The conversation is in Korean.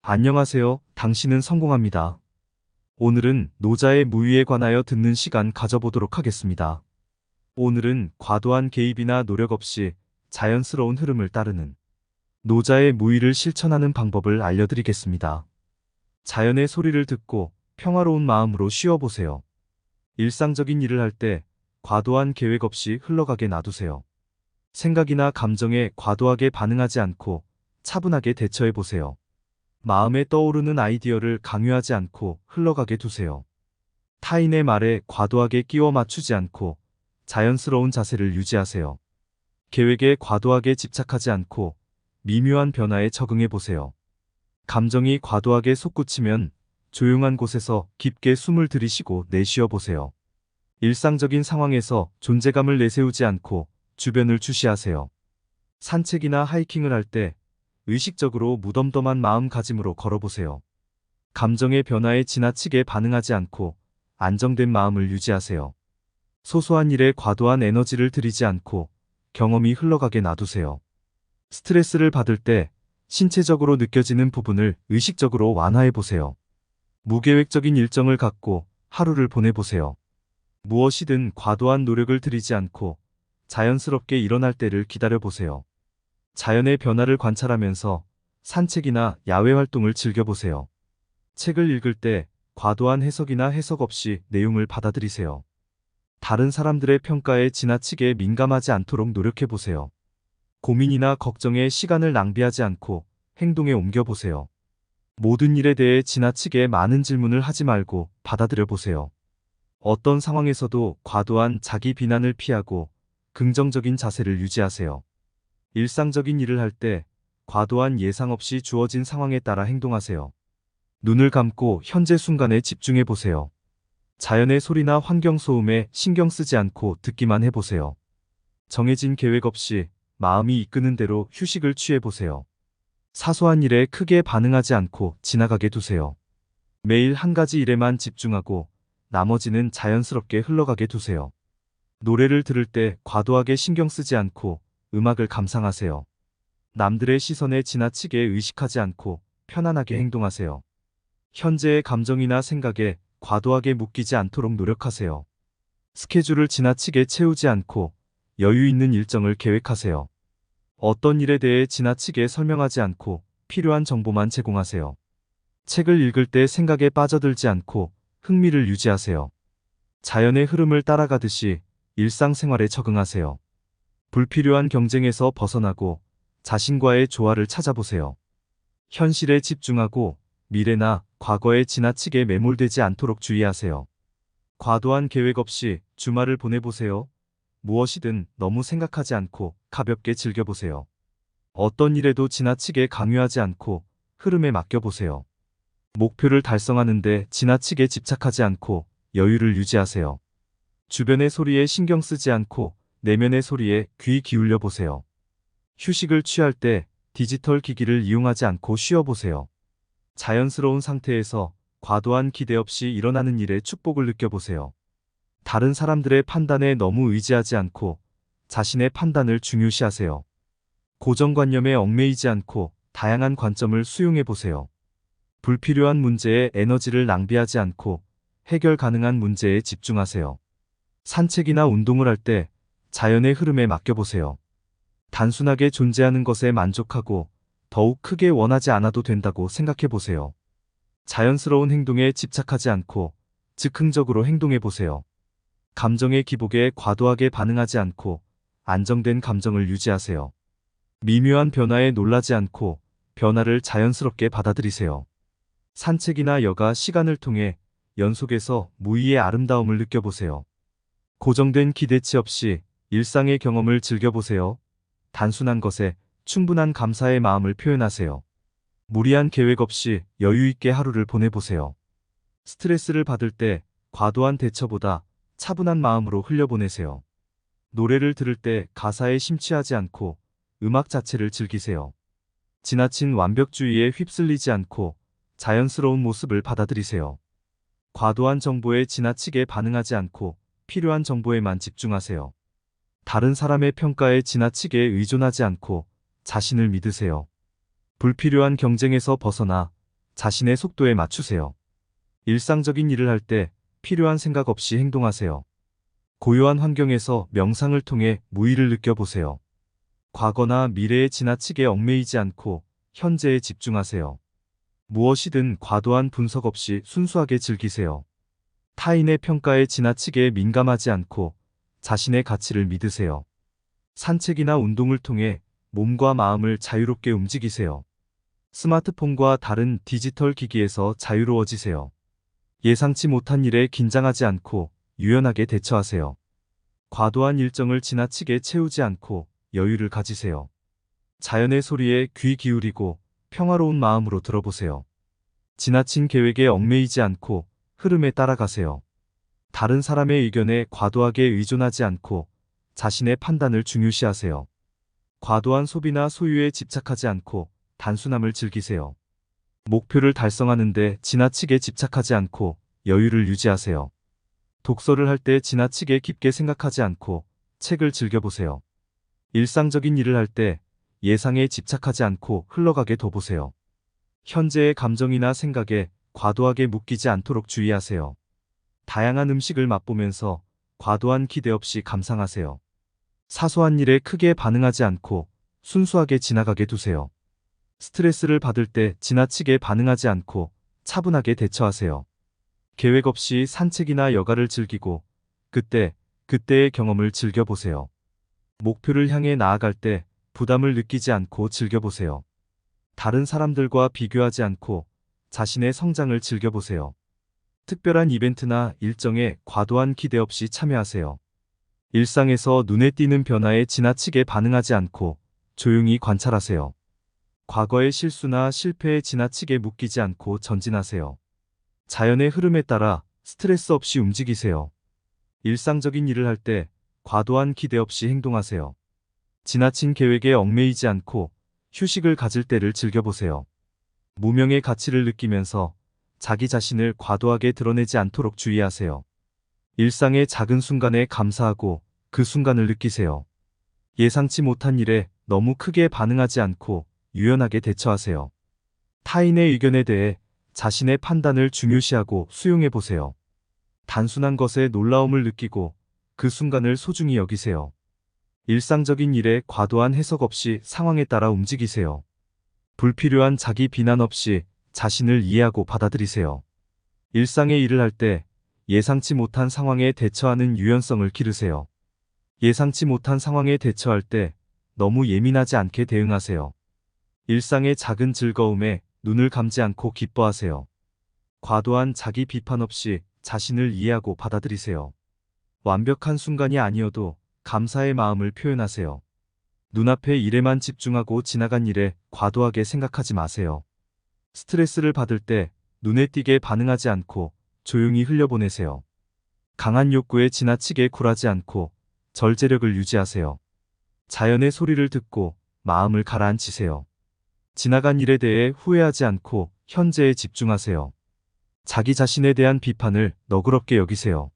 안녕하세요. 당신은 성공합니다. 오늘은 노자의 무위에 관하여 듣는 시간 가져보도록 하겠습니다. 오늘은 과도한 개입이나 노력 없이 자연스러운 흐름을 따르는 노자의 무위를 실천하는 방법을 알려드리겠습니다. 자연의 소리를 듣고 평화로운 마음으로 쉬어보세요. 일상적인 일을 할 때 과도한 계획 없이 흘러가게 놔두세요. 생각이나 감정에 과도하게 반응하지 않고 차분하게 대처해보세요. 마음에 떠오르는 아이디어를 강요하지 않고 흘러가게 두세요. 타인의 말에 과도하게 끼워 맞추지 않고 자연스러운 자세를 유지하세요. 계획에 과도하게 집착하지 않고 미묘한 변화에 적응해 보세요. 감정이 과도하게 솟구치면 조용한 곳에서 깊게 숨을 들이쉬고 내쉬어 보세요. 일상적인 상황에서 존재감을 내세우지 않고 주변을 주시하세요. 산책이나 하이킹을 할 때 의식적으로 무덤덤한 마음가짐으로 걸어보세요. 감정의 변화에 지나치게 반응하지 않고 안정된 마음을 유지하세요. 소소한 일에 과도한 에너지를 들이지 않고 경험이 흘러가게 놔두세요. 스트레스를 받을 때 신체적으로 느껴지는 부분을 의식적으로 완화해 보세요. 무계획적인 일정을 갖고 하루를 보내보세요. 무엇이든 과도한 노력을 들이지 않고 자연스럽게 일어날 때를 기다려보세요. 자연의 변화를 관찰하면서 산책이나 야외 활동을 즐겨보세요. 책을 읽을 때 과도한 해석이나 해석 없이 내용을 받아들이세요. 다른 사람들의 평가에 지나치게 민감하지 않도록 노력해보세요. 고민이나 걱정에 시간을 낭비하지 않고 행동에 옮겨보세요. 모든 일에 대해 지나치게 많은 질문을 하지 말고 받아들여보세요. 어떤 상황에서도 과도한 자기 비난을 피하고 긍정적인 자세를 유지하세요. 일상적인 일을 할 때 과도한 예상 없이 주어진 상황에 따라 행동하세요. 눈을 감고 현재 순간에 집중해 보세요. 자연의 소리나 환경 소음에 신경 쓰지 않고 듣기만 해보세요. 정해진 계획 없이 마음이 이끄는 대로 휴식을 취해 보세요. 사소한 일에 크게 반응하지 않고 지나가게 두세요. 매일 한 가지 일에만 집중하고 나머지는 자연스럽게 흘러가게 두세요. 노래를 들을 때 과도하게 신경 쓰지 않고 음악을 감상하세요. 남들의 시선에 지나치게 의식하지 않고 편안하게 행동하세요. 현재의 감정이나 생각에 과도하게 묶이지 않도록 노력하세요. 스케줄을 지나치게 채우지 않고 여유 있는 일정을 계획하세요. 어떤 일에 대해 지나치게 설명하지 않고 필요한 정보만 제공하세요. 책을 읽을 때 생각에 빠져들지 않고 흥미를 유지하세요. 자연의 흐름을 따라가듯이 일상생활에 적응하세요. 불필요한 경쟁에서 벗어나고 자신과의 조화를 찾아보세요. 현실에 집중하고 미래나 과거에 지나치게 매몰되지 않도록 주의하세요. 과도한 계획 없이 주말을 보내보세요. 무엇이든 너무 생각하지 않고 가볍게 즐겨보세요. 어떤 일에도 지나치게 강요하지 않고 흐름에 맡겨보세요. 목표를 달성하는데 지나치게 집착하지 않고 여유를 유지하세요. 주변의 소리에 신경 쓰지 않고 내면의 소리에 귀 기울여 보세요. 휴식을 취할 때 디지털 기기를 이용하지 않고 쉬어보세요. 자연스러운 상태에서 과도한 기대 없이 일어나는 일에 축복을 느껴보세요. 다른 사람들의 판단에 너무 의지하지 않고 자신의 판단을 중요시하세요. 고정관념에 얽매이지 않고 다양한 관점을 수용해 보세요. 불필요한 문제에 에너지를 낭비하지 않고 해결 가능한 문제에 집중하세요. 산책이나 운동을 할 때 자연의 흐름에 맡겨보세요. 단순하게 존재하는 것에 만족하고 더욱 크게 원하지 않아도 된다고 생각해보세요. 자연스러운 행동에 집착하지 않고 즉흥적으로 행동해보세요. 감정의 기복에 과도하게 반응하지 않고 안정된 감정을 유지하세요. 미묘한 변화에 놀라지 않고 변화를 자연스럽게 받아들이세요. 산책이나 여가 시간을 통해 연속해서 무의의 아름다움을 느껴보세요. 고정된 기대치 없이 일상의 경험을 즐겨보세요. 단순한 것에 충분한 감사의 마음을 표현하세요. 무리한 계획 없이 여유 있게 하루를 보내보세요. 스트레스를 받을 때 과도한 대처보다 차분한 마음으로 흘려보내세요. 노래를 들을 때 가사에 심취하지 않고 음악 자체를 즐기세요. 지나친 완벽주의에 휩쓸리지 않고 자연스러운 모습을 받아들이세요. 과도한 정보에 지나치게 반응하지 않고 필요한 정보에만 집중하세요. 다른 사람의 평가에 지나치게 의존하지 않고 자신을 믿으세요. 불필요한 경쟁에서 벗어나 자신의 속도에 맞추세요. 일상적인 일을 할 때 필요한 생각 없이 행동하세요. 고요한 환경에서 명상을 통해 무의를 느껴보세요. 과거나 미래에 지나치게 얽매이지 않고 현재에 집중하세요. 무엇이든 과도한 분석 없이 순수하게 즐기세요. 타인의 평가에 지나치게 민감하지 않고 자신의 가치를 믿으세요. 산책이나 운동을 통해 몸과 마음을 자유롭게 움직이세요. 스마트폰과 다른 디지털 기기에서 자유로워지세요. 예상치 못한 일에 긴장하지 않고 유연하게 대처하세요. 과도한 일정을 지나치게 채우지 않고 여유를 가지세요. 자연의 소리에 귀 기울이고 평화로운 마음으로 들어보세요. 지나친 계획에 얽매이지 않고 흐름에 따라가세요. 다른 사람의 의견에 과도하게 의존하지 않고 자신의 판단을 중요시하세요. 과도한 소비나 소유에 집착하지 않고 단순함을 즐기세요. 목표를 달성하는데 지나치게 집착하지 않고 여유를 유지하세요. 독서를 할 때 지나치게 깊게 생각하지 않고 책을 즐겨보세요. 일상적인 일을 할 때 예상에 집착하지 않고 흘러가게 둬보세요. 현재의 감정이나 생각에 과도하게 묶이지 않도록 주의하세요. 다양한 음식을 맛보면서 과도한 기대 없이 감상하세요. 사소한 일에 크게 반응하지 않고 순수하게 지나가게 두세요. 스트레스를 받을 때 지나치게 반응하지 않고 차분하게 대처하세요. 계획 없이 산책이나 여가를 즐기고 그때의 경험을 즐겨보세요. 목표를 향해 나아갈 때 부담을 느끼지 않고 즐겨보세요. 다른 사람들과 비교하지 않고 자신의 성장을 즐겨보세요. 특별한 이벤트나 일정에 과도한 기대 없이 참여하세요. 일상에서 눈에 띄는 변화에 지나치게 반응하지 않고 조용히 관찰하세요. 과거의 실수나 실패에 지나치게 묶이지 않고 전진하세요. 자연의 흐름에 따라 스트레스 없이 움직이세요. 일상적인 일을 할 때 과도한 기대 없이 행동하세요. 지나친 계획에 얽매이지 않고 휴식을 가질 때를 즐겨보세요. 무명의 가치를 느끼면서 자기 자신을 과도하게 드러내지 않도록 주의하세요. 일상의 작은 순간에 감사하고 그 순간을 느끼세요. 예상치 못한 일에 너무 크게 반응하지 않고 유연하게 대처하세요. 타인의 의견에 대해 자신의 판단을 중요시하고 수용해 보세요. 단순한 것에 놀라움을 느끼고 그 순간을 소중히 여기세요. 일상적인 일에 과도한 해석 없이 상황에 따라 움직이세요. 불필요한 자기 비난 없이 자신을 이해하고 받아들이세요. 일상의 일을 할 때 예상치 못한 상황에 대처하는 유연성을 기르세요. 예상치 못한 상황에 대처할 때 너무 예민하지 않게 대응하세요. 일상의 작은 즐거움에 눈을 감지 않고 기뻐하세요. 과도한 자기 비판 없이 자신을 이해하고 받아들이세요. 완벽한 순간이 아니어도 감사의 마음을 표현하세요. 눈앞의 일에만 집중하고 지나간 일에 과도하게 생각하지 마세요. 스트레스를 받을 때 눈에 띄게 반응하지 않고 조용히 흘려보내세요. 강한 욕구에 지나치게 굴하지 않고 절제력을 유지하세요. 자연의 소리를 듣고 마음을 가라앉히세요. 지나간 일에 대해 후회하지 않고 현재에 집중하세요. 자기 자신에 대한 비판을 너그럽게 여기세요.